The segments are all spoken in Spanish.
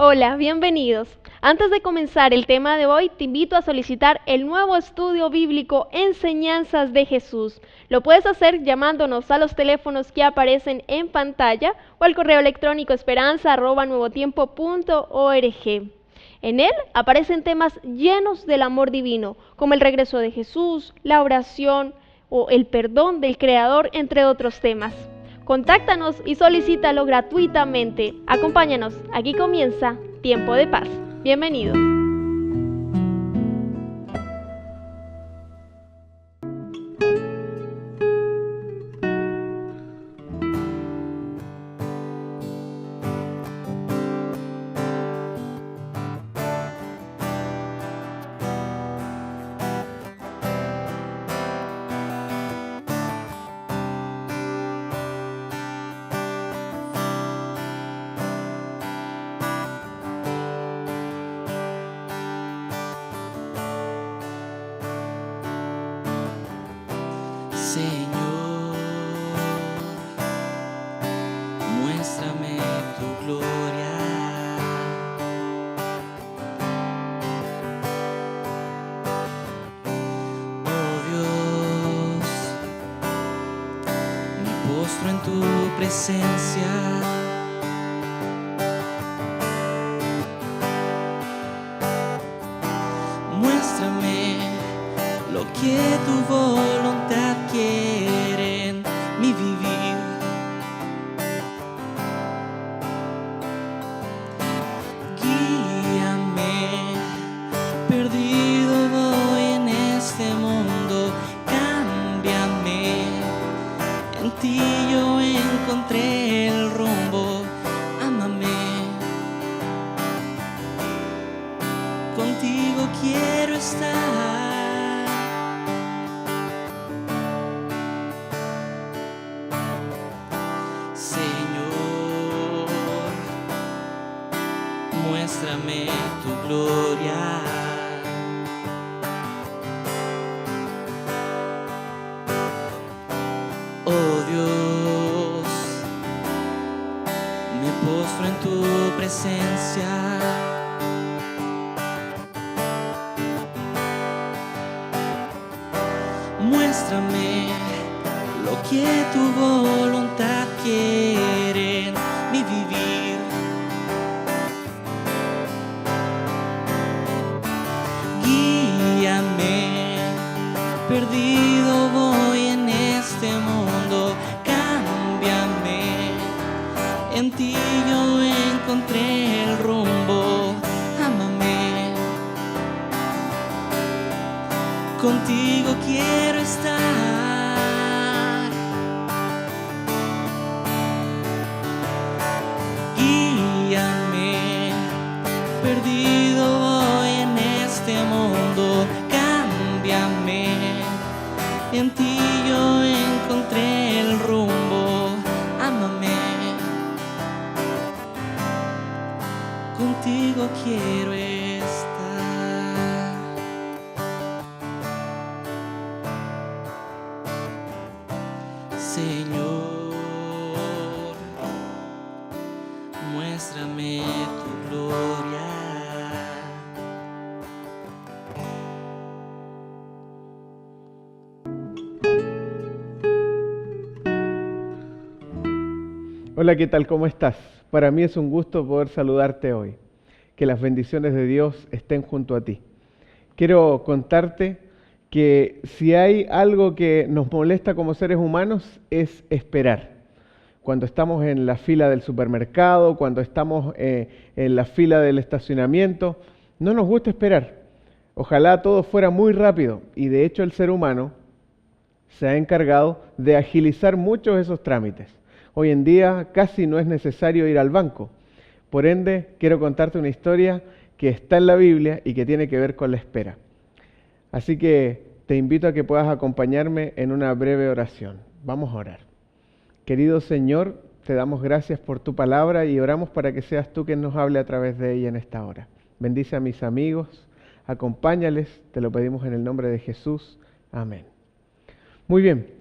Hola, bienvenidos. Antes de comenzar el tema de hoy, te invito a solicitar el nuevo estudio bíblico Enseñanzas de Jesús. Lo puedes hacer llamándonos a los teléfonos que aparecen en pantalla o al correo electrónico esperanza@nuevotiempo.org. En él aparecen temas llenos del amor divino, como el regreso de Jesús, la oración o el perdón del Creador, entre otros temas. Contáctanos y solicítalo gratuitamente. Acompáñanos, aquí comienza Tiempo de Paz. Bienvenidos. Señor, muéstrame tu gloria. Oh Dios, me postro en tu presencia. Muéstrame lo que tu voluntad quiere en mi vivir. Guíame, perdido voy en este mundo. Cámbiame, en ti yo encontré el rumbo. Ámame, contigo quiero estar. Señor, muéstrame tu gloria. Oh Dios, me postro en tu presencia. Muéstrame lo que tu voluntad quiere en mi vivir. Guíame, perdido voy en este mundo. Cámbiame, en ti yo encontré el rumbo. Ámame, contigo quiero estar. Guíame, perdido voy en este mundo. Cámbiame, en ti yo encontré el rumbo. Ámame, contigo quiero estar. Señor, muéstrame tu gloria. Hola, ¿qué tal? ¿Cómo estás? Para mí es un gusto poder saludarte hoy. Que las bendiciones de Dios estén junto a ti. Quiero contarte que si hay algo que nos molesta como seres humanos es esperar. Cuando estamos en la fila del supermercado, cuando estamos en la fila del estacionamiento, no nos gusta esperar. Ojalá todo fuera muy rápido y de hecho el ser humano se ha encargado de agilizar muchos de esos trámites. Hoy en día casi no es necesario ir al banco. Por ende, quiero contarte una historia que está en la Biblia y que tiene que ver con la espera. Así que te invito a que puedas acompañarme en una breve oración. Vamos a orar. Querido Señor, te damos gracias por tu palabra y oramos para que seas tú quien nos hable a través de ella en esta hora. Bendice a mis amigos, acompáñales, te lo pedimos en el nombre de Jesús. Amén. Muy bien.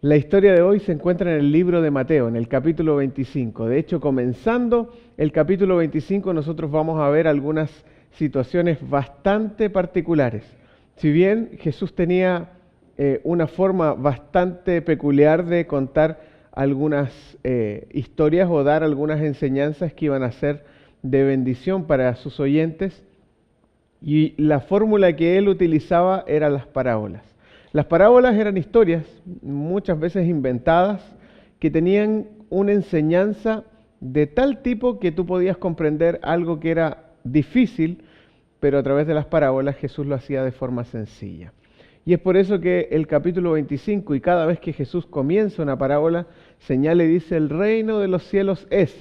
La historia de hoy se encuentra en el libro de Mateo, en el capítulo 25. De hecho, comenzando el capítulo 25, nosotros vamos a ver algunas situaciones bastante particulares. Si bien Jesús tenía una forma bastante peculiar de contar algunas historias o dar algunas enseñanzas que iban a ser de bendición para sus oyentes, y la fórmula que él utilizaba eran las parábolas. Las parábolas eran historias, muchas veces inventadas, que tenían una enseñanza de tal tipo que tú podías comprender algo que era difícil, pero a través de las parábolas Jesús lo hacía de forma sencilla. Y es por eso que el capítulo 25, y cada vez que Jesús comienza una parábola, señala y dice: el reino de los cielos es.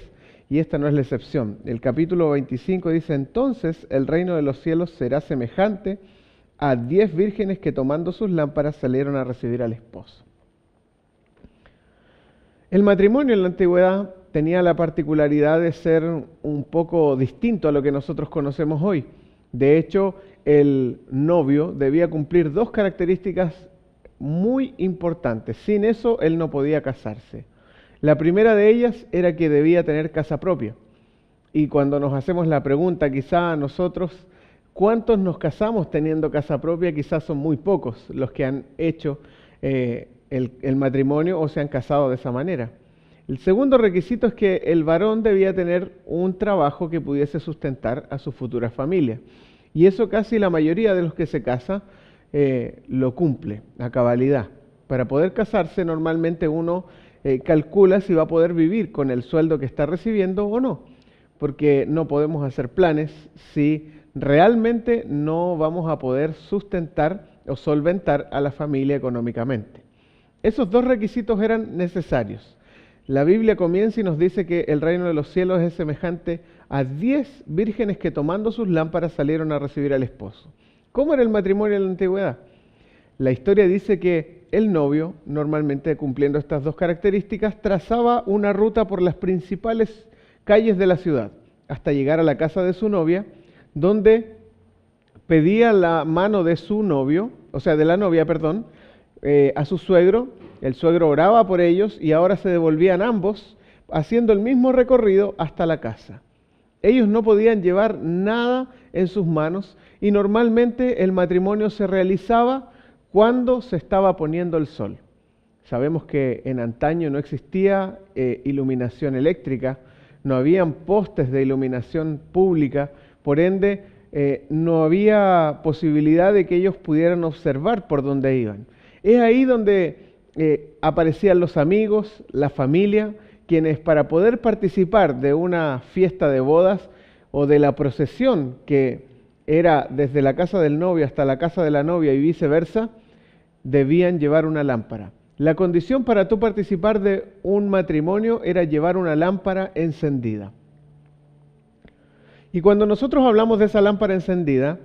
Y esta no es la excepción. El capítulo 25 dice: entonces el reino de los cielos será semejante a 10 vírgenes que, tomando sus lámparas, salieron a recibir al esposo. El matrimonio en la antigüedad tenía la particularidad de ser un poco distinto a lo que nosotros conocemos hoy. De hecho, el novio debía cumplir 2 características muy importantes. Sin eso, él no podía casarse. La primera de ellas era que debía tener casa propia. Y cuando nos hacemos la pregunta, quizá a nosotros, ¿cuántos nos casamos teniendo casa propia? Quizás son muy pocos los que han hecho el matrimonio o se han casado de esa manera. El segundo requisito es que el varón debía tener un trabajo que pudiese sustentar a su futura familia. Y eso casi la mayoría de los que se casan lo cumple a cabalidad. Para poder casarse, normalmente uno calcula si va a poder vivir con el sueldo que está recibiendo o no, porque no podemos hacer planes si realmente no vamos a poder sustentar o solventar a la familia económicamente. Esos 2 requisitos eran necesarios. La Biblia comienza y nos dice que el reino de los cielos es semejante a 10 vírgenes que, tomando sus lámparas, salieron a recibir al esposo. ¿Cómo era el matrimonio en la antigüedad? La historia dice que el novio, normalmente cumpliendo estas 2 características, trazaba una ruta por las principales calles de la ciudad hasta llegar a la casa de su novia, donde pedía la mano de su novio, o sea, de la novia, perdón, a su suegro. El suegro oraba por ellos y ahora se devolvían ambos, haciendo el mismo recorrido hasta la casa. Ellos no podían llevar nada en sus manos y normalmente el matrimonio se realizaba cuando se estaba poniendo el sol. Sabemos que en antaño no existía iluminación eléctrica, no habían postes de iluminación pública, por ende no había posibilidad de que ellos pudieran observar por dónde iban. Es ahí donde aparecían los amigos, la familia, quienes, para poder participar de una fiesta de bodas o de la procesión que era desde la casa del novio hasta la casa de la novia y viceversa, debían llevar una lámpara. La condición para tú participar de un matrimonio era llevar una lámpara encendida. Y cuando nosotros hablamos de esa lámpara encendida,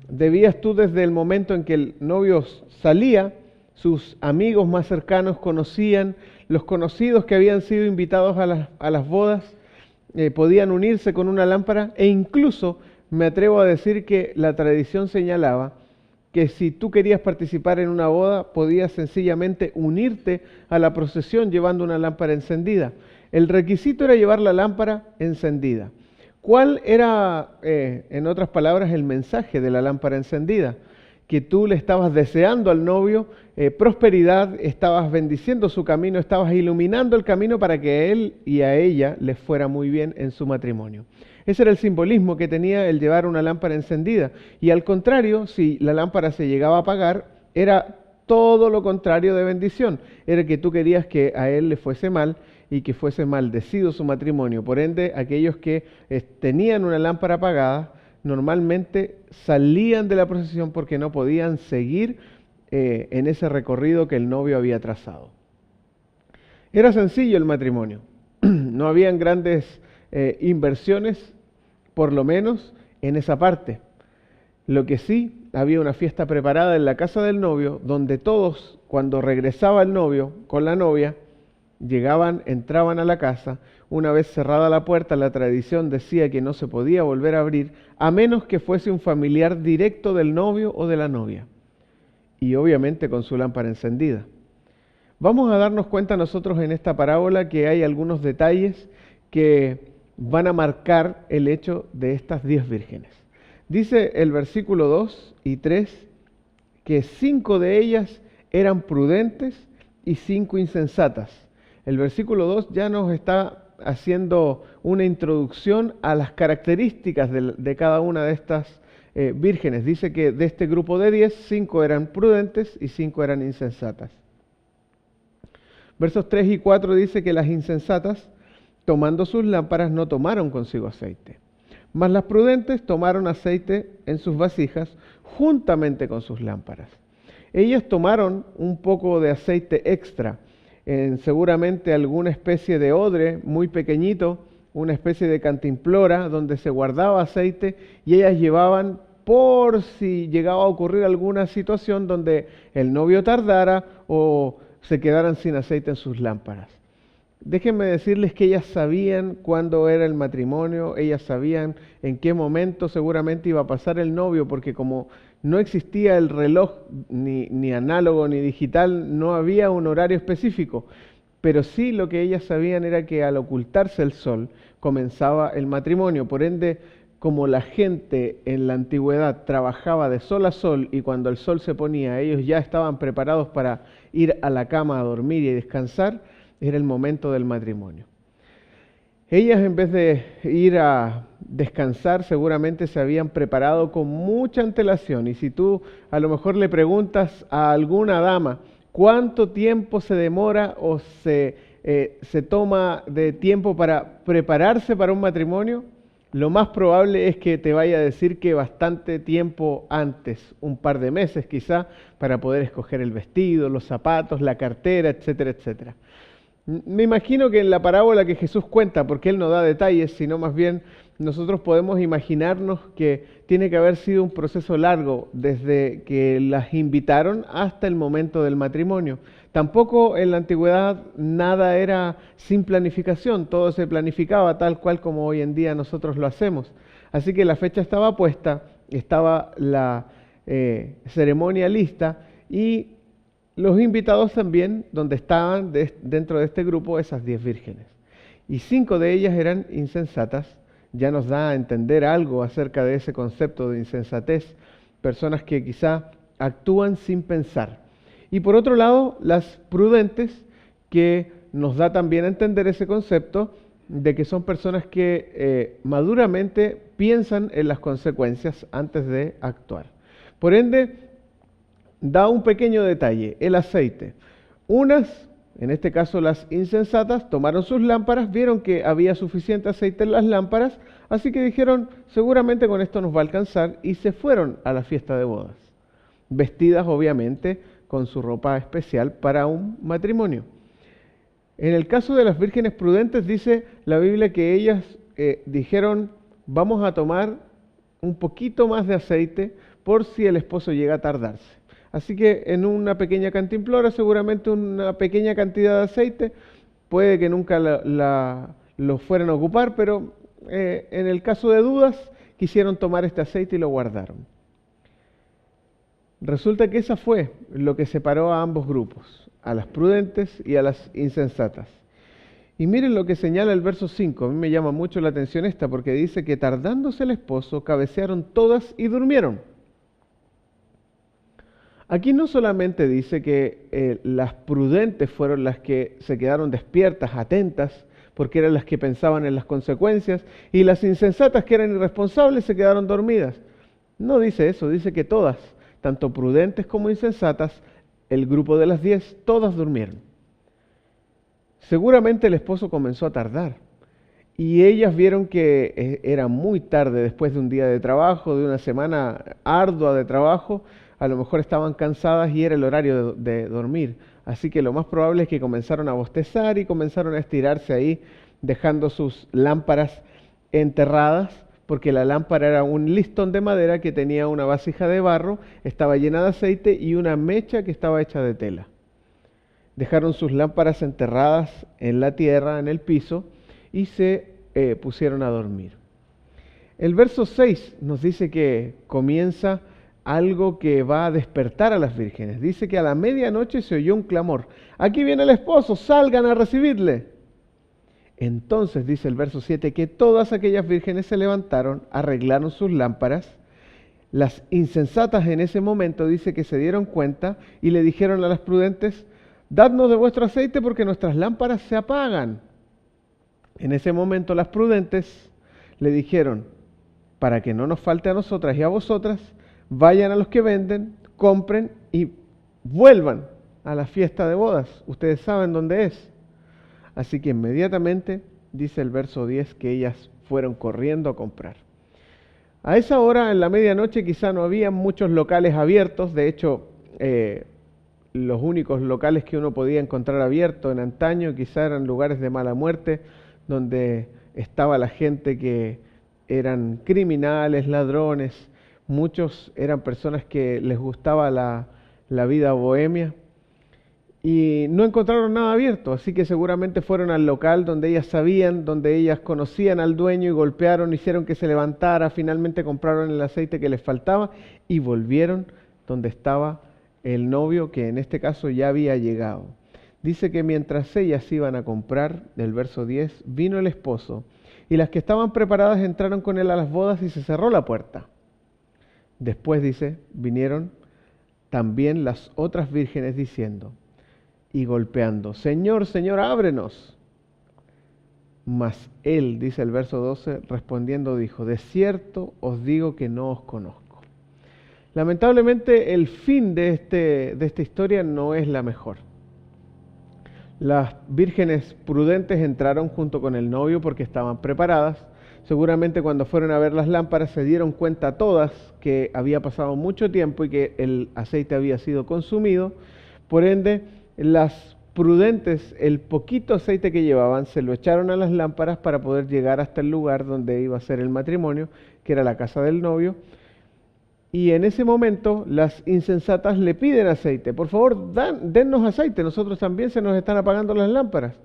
debías tú, desde el momento en que el novio salía, sus amigos más cercanos conocían, los conocidos que habían sido invitados a las bodas, podían unirse con una lámpara, e incluso me atrevo a decir que la tradición señalaba que si tú querías participar en una boda, podías sencillamente unirte a la procesión llevando una lámpara encendida. El requisito era llevar la lámpara encendida. ¿Cuál era, en otras palabras, el mensaje de la lámpara encendida? Que tú le estabas deseando al novio prosperidad, estabas bendiciendo su camino, estabas iluminando el camino para que a él y a ella les fuera muy bien en su matrimonio. Ese era el simbolismo que tenía el llevar una lámpara encendida. Y al contrario, si la lámpara se llegaba a apagar, era todo lo contrario de bendición. Era que tú querías que a él le fuese mal y que fuese maldecido su matrimonio. Por ende, aquellos que tenían una lámpara apagada, normalmente salían de la procesión porque no podían seguir en ese recorrido que el novio había trazado. Era sencillo el matrimonio. No habían grandes inversiones, por lo menos en esa parte. Lo que sí, había una fiesta preparada en la casa del novio, donde todos, cuando regresaba el novio con la novia, llegaban, entraban a la casa. Una vez cerrada la puerta, la tradición decía que no se podía volver a abrir, a menos que fuese un familiar directo del novio o de la novia. Y obviamente con su lámpara encendida. Vamos a darnos cuenta nosotros en esta parábola que hay algunos detalles que van a marcar el hecho de estas 10 vírgenes. Dice el versículo 2 y 3 que 5 de ellas eran prudentes y 5 insensatas. El versículo 2 ya nos está haciendo una introducción a las características de cada una de estas vírgenes. Dice que de este grupo de 10, 5 eran prudentes y 5 eran insensatas. Versos 3 y 4 dice que las insensatas, tomando sus lámparas, no tomaron consigo aceite. Mas las prudentes tomaron aceite en sus vasijas juntamente con sus lámparas. Ellas tomaron un poco de aceite extra, en seguramente alguna especie de odre muy pequeñito, una especie de cantimplora donde se guardaba aceite, y ellas llevaban por si llegaba a ocurrir alguna situación donde el novio tardara o se quedaran sin aceite en sus lámparas. Déjenme decirles que ellas sabían cuándo era el matrimonio, ellas sabían en qué momento seguramente iba a pasar el novio, porque como no existía el reloj ni análogo ni digital, no había un horario específico, pero sí lo que ellas sabían era que al ocultarse el sol comenzaba el matrimonio. Por ende, como la gente en la antigüedad trabajaba de sol a sol y cuando el sol se ponía ellos ya estaban preparados para ir a la cama a dormir y descansar, era el momento del matrimonio. Ellas, en vez de ir a descansar, seguramente se habían preparado con mucha antelación. Y si tú a lo mejor le preguntas a alguna dama cuánto tiempo se demora o se toma de tiempo para prepararse para un matrimonio, lo más probable es que te vaya a decir que bastante tiempo antes, un par de meses quizá, para poder escoger el vestido, los zapatos, la cartera, etcétera, etcétera. Me imagino que en la parábola que Jesús cuenta, porque Él no da detalles, sino más bien nosotros podemos imaginarnos que tiene que haber sido un proceso largo desde que las invitaron hasta el momento del matrimonio. Tampoco en la antigüedad nada era sin planificación, todo se planificaba tal cual como hoy en día nosotros lo hacemos. Así que la fecha estaba puesta, estaba la ceremonia lista y los invitados también, donde estaban dentro de este grupo esas 10 vírgenes. Y 5 de ellas eran insensatas. Ya nos da a entender algo acerca de ese concepto de insensatez. Personas que quizá actúan sin pensar. Y por otro lado, las prudentes, que nos da también a entender ese concepto de que son personas que maduramente piensan en las consecuencias antes de actuar. Por ende, da un pequeño detalle, el aceite. Unas, en este caso las insensatas, tomaron sus lámparas, vieron que había suficiente aceite en las lámparas, así que dijeron, seguramente con esto nos va a alcanzar, y se fueron a la fiesta de bodas, vestidas obviamente con su ropa especial para un matrimonio. En el caso de las vírgenes prudentes, dice la Biblia que ellas dijeron, vamos a tomar un poquito más de aceite por si el esposo llega a tardarse. Así que en una pequeña cantimplora, seguramente una pequeña cantidad de aceite, puede que nunca lo fueran a ocupar, pero en el caso de dudas, quisieron tomar este aceite y lo guardaron. Resulta que esa fue lo que separó a ambos grupos, a las prudentes y a las insensatas. Y miren lo que señala el verso 5, a mí me llama mucho la atención esta, porque dice que tardándose el esposo, cabecearon todas y durmieron. Aquí no solamente dice que las prudentes fueron las que se quedaron despiertas, atentas, porque eran las que pensaban en las consecuencias, y las insensatas, que eran irresponsables, se quedaron dormidas. No dice eso, dice que todas, tanto prudentes como insensatas, el grupo de las 10, todas durmieron. Seguramente el esposo comenzó a tardar, y ellas vieron que era muy tarde después de un día de trabajo, de una semana ardua de trabajo. A lo mejor estaban cansadas y era el horario de dormir. Así que lo más probable es que comenzaron a bostezar y comenzaron a estirarse ahí, dejando sus lámparas enterradas, porque la lámpara era un listón de madera que tenía una vasija de barro, estaba llena de aceite y una mecha que estaba hecha de tela. Dejaron sus lámparas enterradas en la tierra, en el piso, y se pusieron a dormir. El verso 6 nos dice que comienza algo que va a despertar a las vírgenes. Dice que a la medianoche se oyó un clamor. Aquí viene el esposo, salgan a recibirle. Entonces dice el verso 7 que todas aquellas vírgenes se levantaron, arreglaron sus lámparas. Las insensatas en ese momento dice que se dieron cuenta y le dijeron a las prudentes, dadnos de vuestro aceite porque nuestras lámparas se apagan. En ese momento las prudentes le dijeron, para que no nos falte a nosotras y a vosotras, vayan a los que venden, compren y vuelvan a la fiesta de bodas. Ustedes saben dónde es. Así que inmediatamente, dice el verso 10, que ellas fueron corriendo a comprar. A esa hora, en la medianoche, quizá no había muchos locales abiertos. De hecho, los únicos locales que uno podía encontrar abiertos en antaño quizá eran lugares de mala muerte, donde estaba la gente que eran criminales, ladrones. Muchos eran personas que les gustaba la vida bohemia. Y no encontraron nada abierto, así que seguramente fueron al local donde ellas sabían, donde ellas conocían al dueño y golpearon, hicieron que se levantara, finalmente compraron el aceite que les faltaba y volvieron donde estaba el novio, que en este caso ya había llegado. Dice que mientras ellas iban a comprar, del verso 10, vino el esposo y las que estaban preparadas entraron con él a las bodas y se cerró la puerta. Después, dice, vinieron también las otras vírgenes diciendo y golpeando, Señor, Señor, ábrenos. Mas él, dice el verso 12, respondiendo dijo, de cierto os digo que no os conozco. Lamentablemente el fin de esta historia no es la mejor. Las vírgenes prudentes entraron junto con el novio porque estaban preparadas. Seguramente cuando fueron a ver las lámparas se dieron cuenta todas que había pasado mucho tiempo y que el aceite había sido consumido. Por ende, las prudentes, el poquito aceite que llevaban, se lo echaron a las lámparas para poder llegar hasta el lugar donde iba a ser el matrimonio, que era la casa del novio. Y en ese momento las insensatas le piden aceite. Por favor, dennos aceite, nosotros también se nos están apagando las lámparas.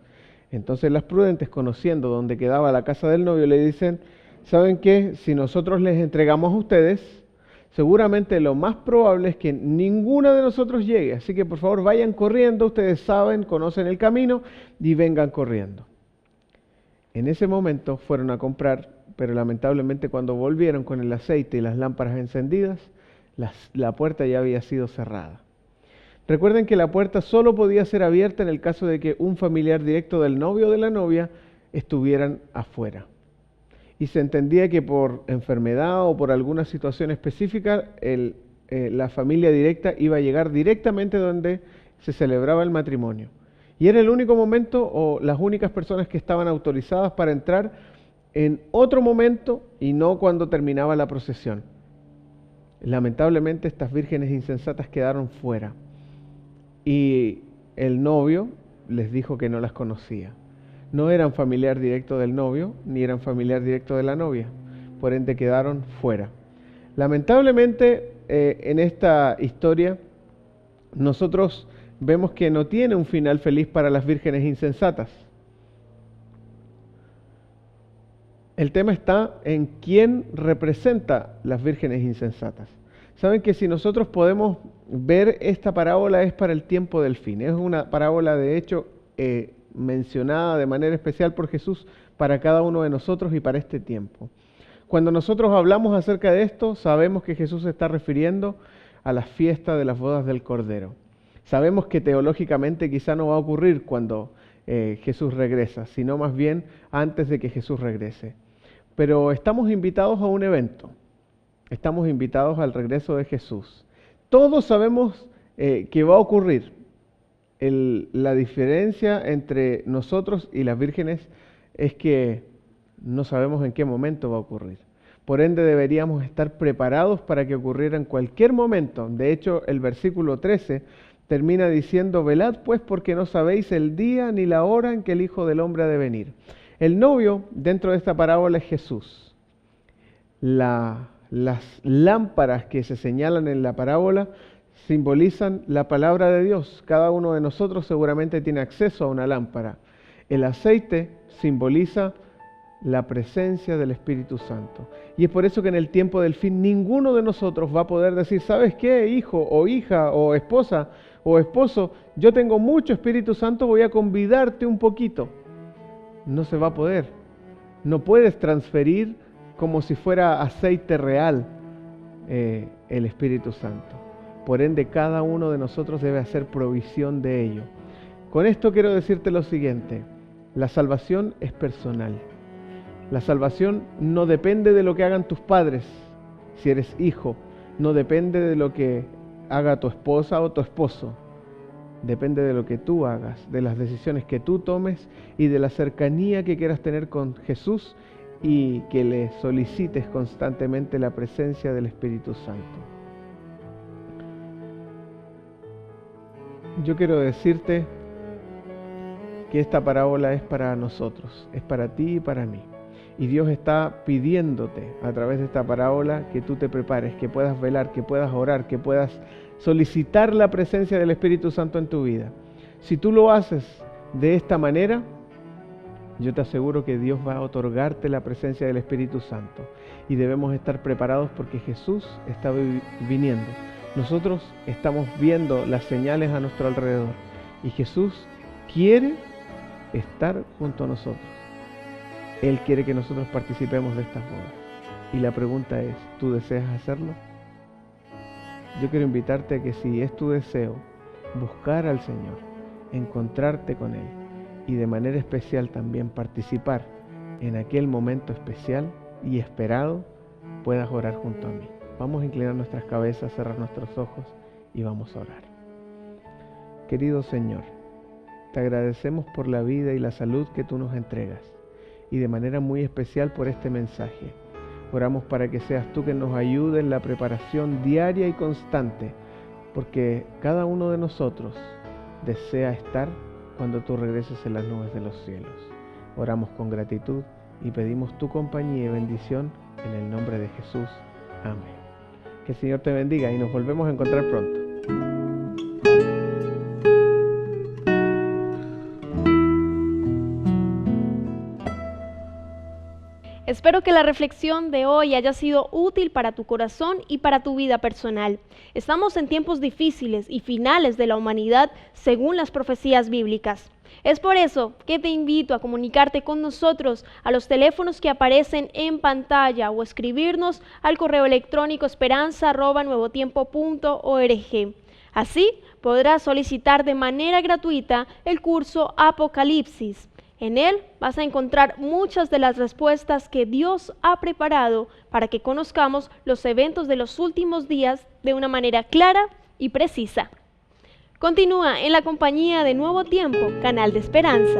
Entonces las prudentes, conociendo dónde quedaba la casa del novio, le dicen, ¿saben qué? Si nosotros les entregamos a ustedes, seguramente lo más probable es que ninguna de nosotros llegue. Así que por favor vayan corriendo, ustedes saben, conocen el camino y vengan corriendo. En ese momento fueron a comprar, pero lamentablemente cuando volvieron con el aceite y las lámparas encendidas, la puerta ya había sido cerrada. Recuerden que la puerta solo podía ser abierta en el caso de que un familiar directo del novio o de la novia estuvieran afuera. Y se entendía que por enfermedad o por alguna situación específica, la familia directa iba a llegar directamente donde se celebraba el matrimonio. Y era el único momento o las únicas personas que estaban autorizadas para entrar en otro momento y no cuando terminaba la procesión. Lamentablemente estas vírgenes insensatas quedaron fuera. Y el novio les dijo que no las conocía. No eran familiar directo del novio, ni eran familiar directo de la novia. Por ende quedaron fuera. Lamentablemente en esta historia nosotros vemos que no tiene un final feliz para las vírgenes insensatas. El tema está en quién representa las vírgenes insensatas. Saben que si nosotros podemos ver esta parábola es para el tiempo del fin. Es una parábola de hecho mencionada de manera especial por Jesús para cada uno de nosotros y para este tiempo. Cuando nosotros hablamos acerca de esto, sabemos que Jesús se está refiriendo a la fiesta de las bodas del Cordero. Sabemos que teológicamente quizá no va a ocurrir cuando Jesús regresa, sino más bien antes de que Jesús regrese. Pero estamos invitados a un evento. Estamos invitados al regreso de Jesús. Todos sabemos que va a ocurrir. La diferencia entre nosotros y las vírgenes es que no sabemos en qué momento va a ocurrir. Por ende deberíamos estar preparados para que ocurriera en cualquier momento. De hecho, el versículo 13 termina diciendo, velad pues porque no sabéis el día ni la hora en que el Hijo del Hombre ha de venir. El novio dentro de esta parábola es Jesús. Las lámparas que se señalan en la parábola simbolizan la palabra de Dios. Cada uno de nosotros seguramente tiene acceso a una lámpara. El aceite simboliza la presencia del Espíritu Santo. Y es por eso que en el tiempo del fin ninguno de nosotros va a poder decir, ¿sabes qué, hijo o hija o esposa o esposo? Yo tengo mucho Espíritu Santo, voy a convidarte un poquito. No se va a poder. No puedes transferir como si fuera aceite real el Espíritu Santo. Por ende, cada uno de nosotros debe hacer provisión de ello. Con esto quiero decirte lo siguiente: la salvación es personal. La salvación no depende de lo que hagan tus padres, si eres hijo. No depende de lo que haga tu esposa o tu esposo. Depende de lo que tú hagas, de las decisiones que tú tomes y de la cercanía que quieras tener con Jesús y que le solicites constantemente la presencia del Espíritu Santo. Yo quiero decirte que esta parábola es para nosotros, es para ti y para mí. Y Dios está pidiéndote a través de esta parábola que tú te prepares, que puedas velar, que puedas orar, que puedas solicitar la presencia del Espíritu Santo en tu vida. Si tú lo haces de esta manera, yo te aseguro que Dios va a otorgarte la presencia del Espíritu Santo. Y debemos estar preparados porque Jesús está viniendo. Nosotros estamos viendo las señales a nuestro alrededor y Jesús quiere estar junto a nosotros. Él quiere que nosotros participemos de estas bodas. Y la pregunta es, ¿tú deseas hacerlo? Yo quiero invitarte a que si es tu deseo, buscar al Señor, encontrarte con Él y de manera especial también participar en aquel momento especial y esperado, puedas orar junto a mí. Vamos a inclinar nuestras cabezas, cerrar nuestros ojos y vamos a orar. Querido Señor, te agradecemos por la vida y la salud que tú nos entregas y de manera muy especial por este mensaje. Oramos para que seas tú que nos ayude en la preparación diaria y constante, porque cada uno de nosotros desea estar cuando tú regreses en las nubes de los cielos. Oramos con gratitud y pedimos tu compañía y bendición en el nombre de Jesús. Amén. Que el Señor te bendiga y nos volvemos a encontrar pronto. Espero que la reflexión de hoy haya sido útil para tu corazón y para tu vida personal. Estamos en tiempos difíciles y finales de la humanidad según las profecías bíblicas. Es por eso que te invito a comunicarte con nosotros a los teléfonos que aparecen en pantalla o escribirnos al correo electrónico esperanza@nuevotiempo.org. Así podrás solicitar de manera gratuita el curso Apocalipsis. En él vas a encontrar muchas de las respuestas que Dios ha preparado para que conozcamos los eventos de los últimos días de una manera clara y precisa. Continúa en la compañía de Nuevo Tiempo, canal de esperanza.